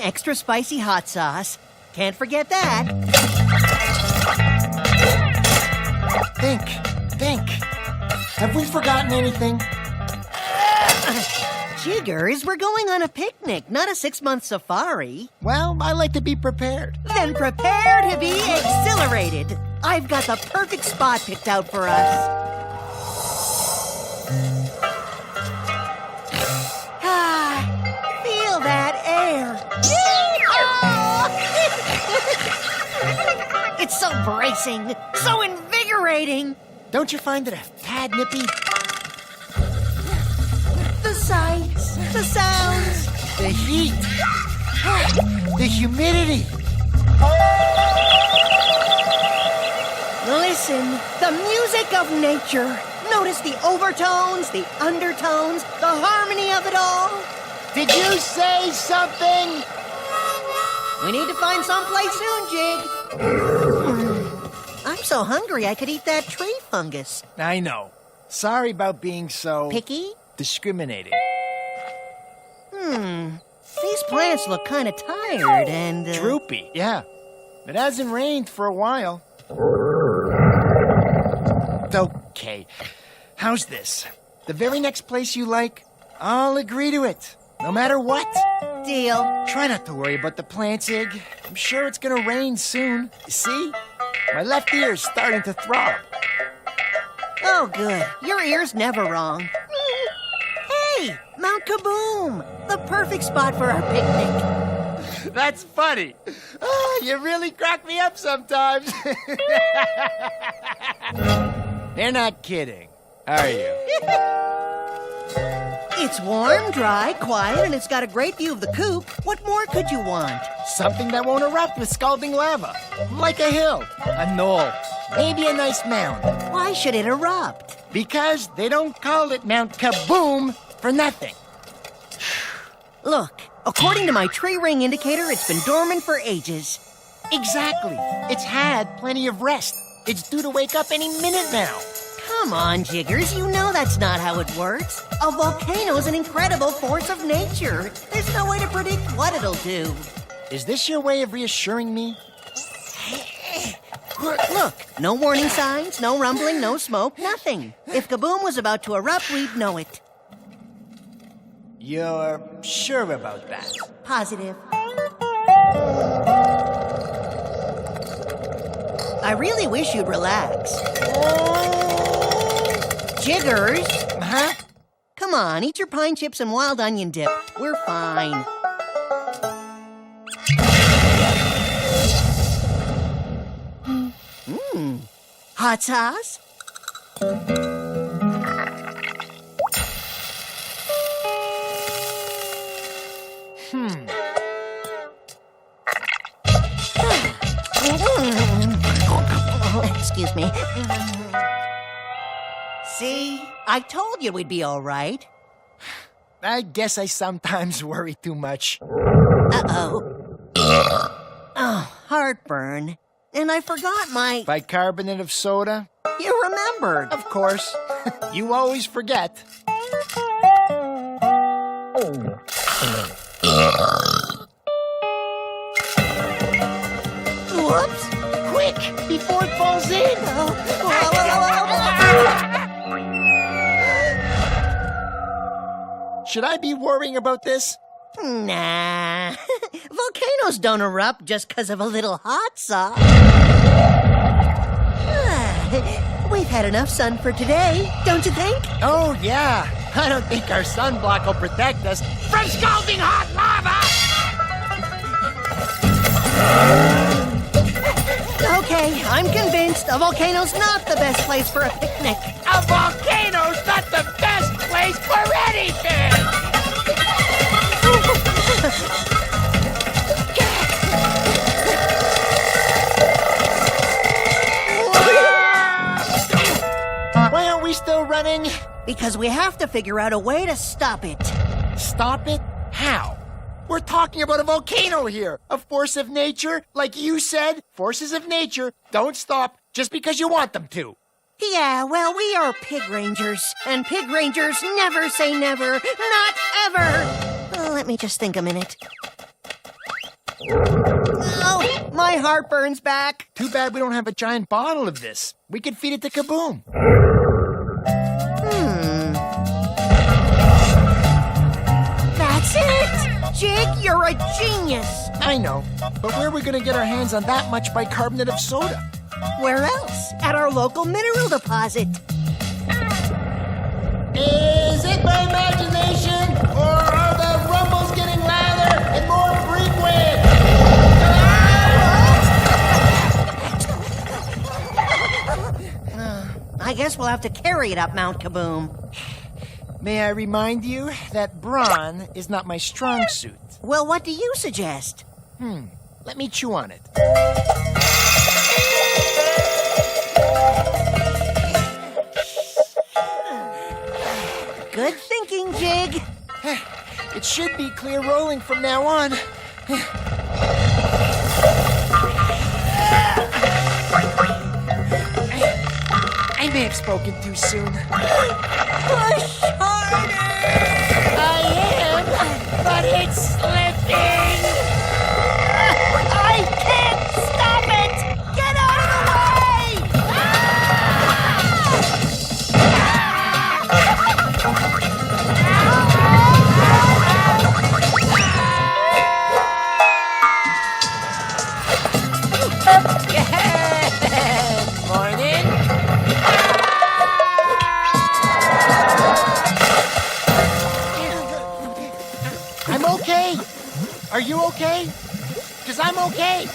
extra spicy hot sauce. Can't forget that. Think. Have we forgotten anything? Jiggers, we're going on a picnic, not a 6-month safari. Well, I like to be prepared. Then prepare to be exhilarated. I've got the perfect spot picked out for us. Feel that air. It's so bracing, so invigorating. Don't you find it a tad nippy? The sights, the sounds, The heat. The humidity. Listen, the music of nature. Notice the overtones, the undertones, the harmony of it all. Did you say something? We need to find someplace soon, Jig. I'm so hungry I could eat that tree fungus. I know. Sorry about being so... Picky? discriminating. These plants look kind of tired and... Droopy, yeah. It hasn't rained for a while. Okay. How's this? The very next place you like, I'll agree to it. No matter what. Deal. Try not to worry about the plants, Iggy. I'm sure it's gonna rain soon. You see? My left ear's starting to throb. Oh, good. Your ear's never wrong. Hey, Mount Kaboom! The perfect spot for our picnic. That's funny. Oh, you really crack me up sometimes. You're not kidding, are you? It's warm, dry, quiet, and it's got a great view of the coop. What more could you want? Something that won't erupt with scalding lava. Like a hill, a knoll, maybe a nice mound. Why should it erupt? Because they don't call it Mount Kaboom for nothing. Look, according to my tree ring indicator, it's been dormant for ages. Exactly. It's had plenty of rest. It's due to wake up any minute now. Come on, Jiggers, you know that's not how it works. A volcano's an incredible force of nature. There's no way to predict what it'll do. Is this your way of reassuring me? Look, no warning signs, no rumbling, no smoke, nothing. If Kaboom was about to erupt, we'd know it. You're sure about that? Positive. I really wish you'd relax. Jiggers! Huh? Come on, eat your pine chips and wild onion dip. We're fine. Hot sauce? Excuse me. See? I told you we'd be all right. I guess I sometimes worry too much. Uh-oh. Oh, heartburn. And I forgot my... Bicarbonate of soda? You remembered. Of course. You always forget. Whoops. Quick, before it falls in. Should I be worrying about this? Nah. Volcanoes don't erupt just because of a little hot sauce. We've had enough sun for today, don't you think? Oh, yeah. I don't think our sunblock will protect us from scalding hot lava! Okay, I'm convinced a volcano's not the best place for a picnic. A volcano's not the best place for anything! Why aren't we still running? Because we have to figure out a way to stop it. Stop it? How? We're talking about a volcano here. A force of nature. Like you said, forces of nature don't stop just because you want them to. Yeah, well, we are pig rangers, and pig rangers never say never, not ever. Let me just think a minute. Oh, my heartburn's back. Too bad we don't have a giant bottle of this. We could feed it to Kaboom. That's it! Jig, you're a genius. I know, but where are we going to get our hands on that much bicarbonate of soda? Where else? At our local mineral deposit. Is it my imagination, or are the rumbles getting louder and more frequent? I guess we'll have to carry it up Mount Kaboom. May I remind you that brawn is not my strong suit. Well, what do you suggest? Let me chew on it. Good thinking, Jig. It should be clear rolling from now on. I may have spoken too soon. Push harder! I am, but it's slipping. I can't stop it! Get out of the way! Morning. I'm okay. Are you okay? Because I'm okay.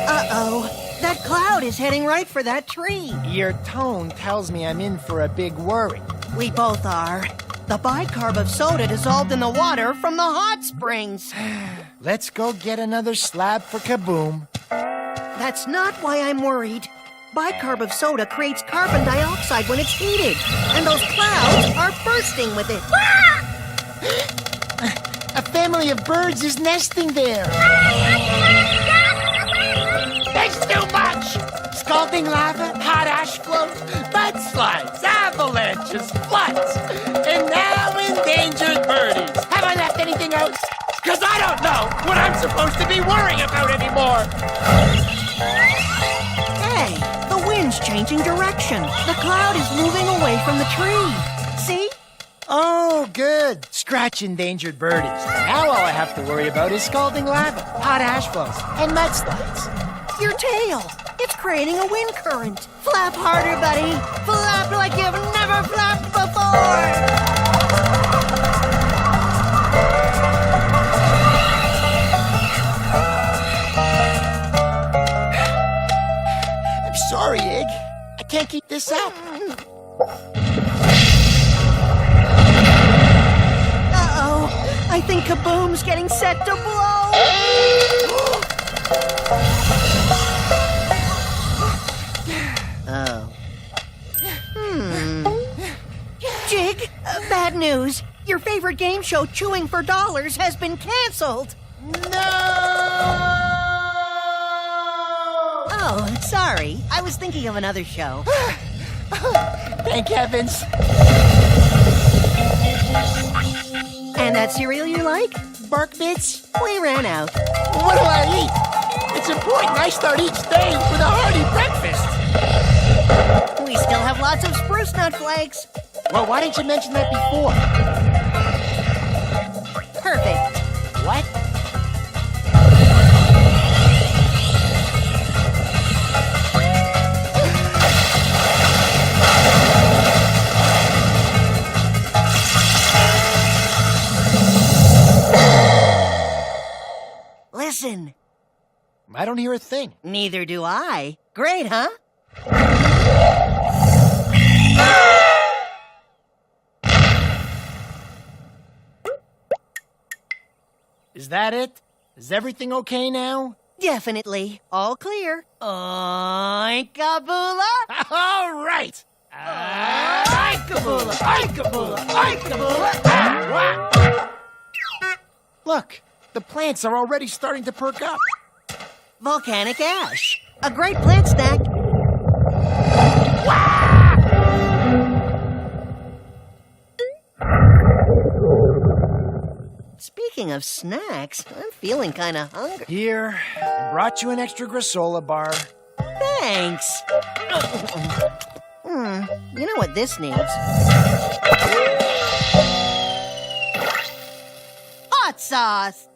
Uh-oh. That cloud is heading right for that tree. Your tone tells me I'm in for a big worry. We both are. The bicarb of soda dissolved in the water from the hot springs. Let's go get another slab for Kaboom. That's not why I'm worried. Bicarb of soda creates carbon dioxide when it's heated, and those clouds are bursting with it. A family of birds is nesting there. That's too much! Scalding lava, hot ash flows, mudslides, avalanches, floods, and now endangered birdies. Have I left anything else? Because I don't know what I'm supposed to be worrying about anymore. Hey, the wind's changing direction. The cloud is moving away from the tree. See? Oh, good. Scratch endangered birdies. Now all I have to worry about is scalding lava, hot ash flows, and mudslides. Your tail. It's creating a wind current. Flap harder, buddy. Flap like you've never flapped before. I'm sorry, Iggy. I can't keep this up. Uh-oh. I think Kaboom's getting set to blow. Oh. Jig, bad news. Your favorite game show, Chewing for Dollars, has been canceled. No! Oh, sorry. I was thinking of another show. Thank heavens. And that cereal you like? Bark Bits? We ran out. What do I eat? It's important I start each day with a hearty breakfast. We still have lots of spruce nut flakes. Well, why didn't you mention that before? Perfect. What? Listen. I don't hear a thing. Neither do I. Great, huh? Is that it? Is everything okay now? Definitely. All clear. Oink-a-boola. All right. Oink-a-boola, oink-a-boola, oink-a-boola. Look, the plants are already starting to perk up. Volcanic ash. A great plant snack. Speaking of snacks, I'm feeling kind of hungry. Here, I brought you an extra granola bar. Thanks. You know what this needs? Hot sauce.